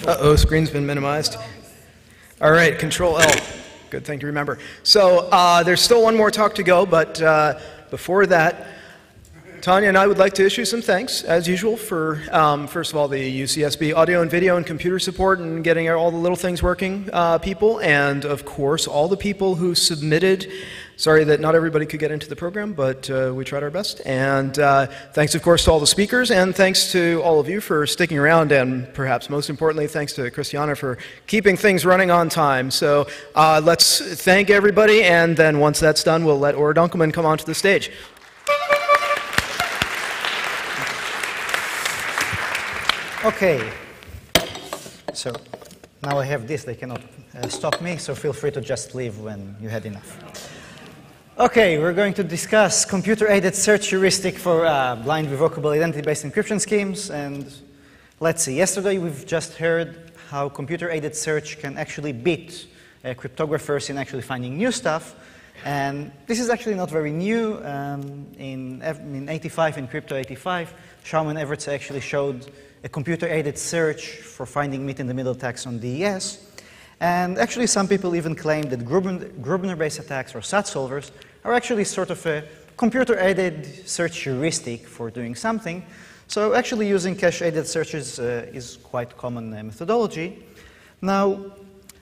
Uh-oh, screen's been minimized. All right, Control L. Good thing to remember. So there's still one more talk to go, but before that, Tanya and I would like to issue some thanks, as usual, for, first of all, the UCSB audio and video and computer support and getting all the little things working people, and, of course, all the people who submitted. Sorry that not everybody could get into the program, but we tried our best. And thanks, of course, to all the speakers, and thanks to all of you for sticking around, and perhaps most importantly, thanks to Christiana for keeping things running on time. So let's thank everybody, and then once that's done, we'll let Orr Dunkelman come onto the stage. Okay, so now I have this, they cannot stop me, so feel free to just leave when you had enough. Okay, we're going to discuss computer-aided search heuristic for blind revocable identity-based encryption schemes, and let's see, yesterday we've just heard how computer-aided search can actually beat cryptographers in actually finding new stuff, and this is actually not very new. In 85, in Crypto 85, Schaumann Everts actually showed a computer-aided search for finding meet-in-the-middle attacks on DES. And actually, some people even claim that Grubner-based attacks or SAT solvers are actually sort of a computer-aided search heuristic for doing something. So actually using cache-aided searches is quite common methodology. Now,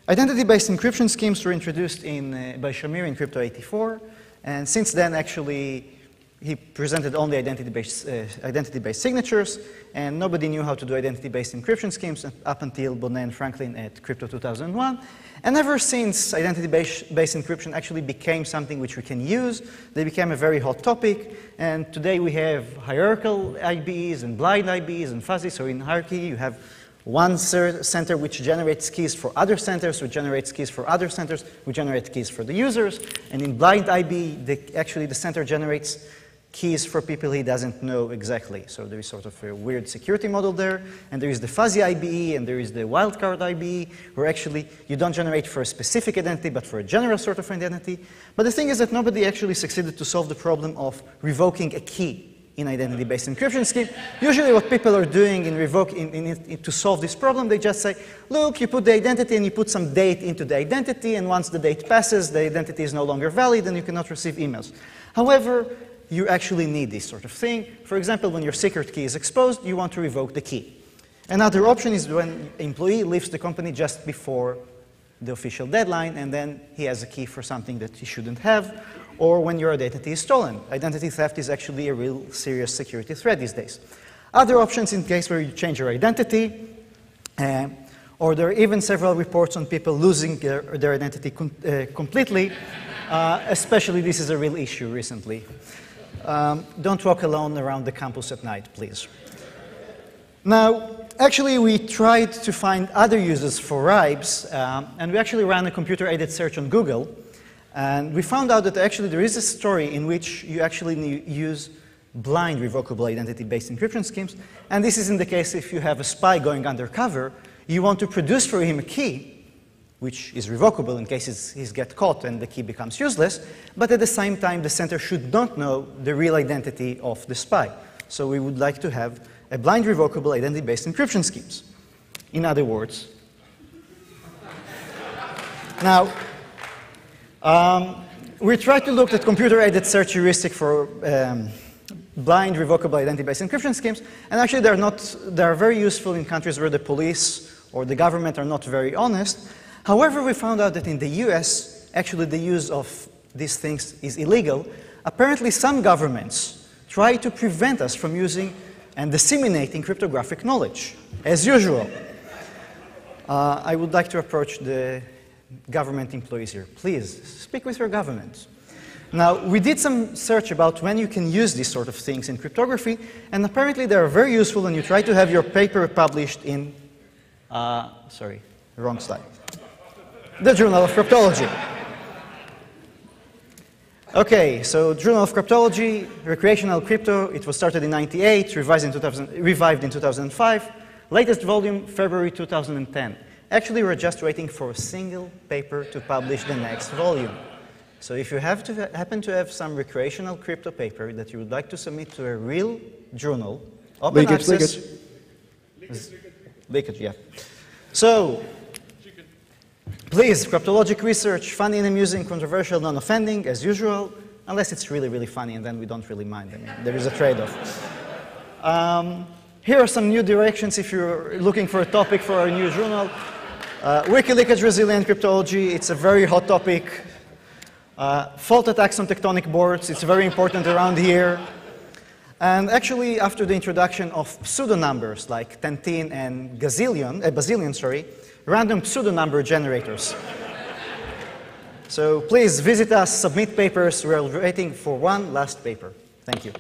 identity-based encryption schemes were introduced by Shamir in Crypto 84. And since then, actually, he presented only identity-based signatures, and nobody knew how to do identity-based encryption schemes up until Bonnet and Franklin at Crypto 2001. And ever since identity-based encryption actually became something which we can use, they became a very hot topic. And today we have hierarchical IBEs and blind IBEs and fuzzy. So in hierarchy, you have one center which generates keys for other centers, which generates keys for other centers, which generate keys for the users. And in blind IBE, actually the center generates keys for people he doesn't know exactly. So there is sort of a weird security model there. And there is the fuzzy IBE, and there is the wildcard IBE, where actually you don't generate for a specific identity, but for a general sort of identity. But the thing is that nobody actually succeeded to solve the problem of revoking a key in identity-based encryption scheme. Usually what people are doing to solve this problem, they just say, look, you put the identity and you put some date into the identity, and once the date passes, the identity is no longer valid and you cannot receive emails. However, you actually need this sort of thing. For example, when your secret key is exposed, you want to revoke the key. Another option is when an employee leaves the company just before the official deadline, and then he has a key for something that he shouldn't have, or when your identity is stolen. Identity theft is actually a real serious security threat these days. Other options in case where you change your identity, or there are even several reports on people losing their identity completely. Especially this is a real issue recently. Don't walk alone around the campus at night, please. Now, actually, we tried to find other uses for RIBEs, and we actually ran a computer-aided search on Google. And we found out that actually there is a story in which you actually use blind revocable identity-based encryption schemes. And this is in the case if you have a spy going undercover, you want to produce for him a key, which is revocable in case he gets caught and the key becomes useless, but at the same time, the center should not know the real identity of the spy. So we would like to have a blind revocable identity-based encryption schemes. In other words, now, we tried to look at computer-aided search heuristic for blind revocable identity-based encryption schemes, and actually they are very useful in countries where the police or the government are not very honest. However, we found out that in the US, actually the use of these things is illegal. Apparently, some governments try to prevent us from using and disseminating cryptographic knowledge, as usual. I would like to approach the government employees here. Please, speak with your government. Now, we did some search about when you can use these sort of things in cryptography, and apparently they are very useful when you try to have your paper published in, sorry, wrong slide. The Journal of Craptology. Okay, so Journal of Craptology, recreational crypto, it was started in '98, revived in 2005. Latest volume, February 2010. Actually, we're just waiting for a single paper to publish the next volume. So if you happen to have some recreational crypto paper that you would like to submit to a real journal, open access. Leakage, yeah. So, please, cryptologic research, funny and amusing, controversial, non-offending, as usual, unless it's really, really funny, and then we don't really mind. I mean, there is a trade-off. Here are some new directions if you're looking for a topic for our new journal. Wiki leakage resilient cryptology, it's a very hot topic. Fault attacks on tectonic boards, it's very important around here. And actually, after the introduction of pseudo-numbers like tentin and bazillion, random pseudo-number generators. So please visit us, submit papers. We're waiting for one last paper. Thank you.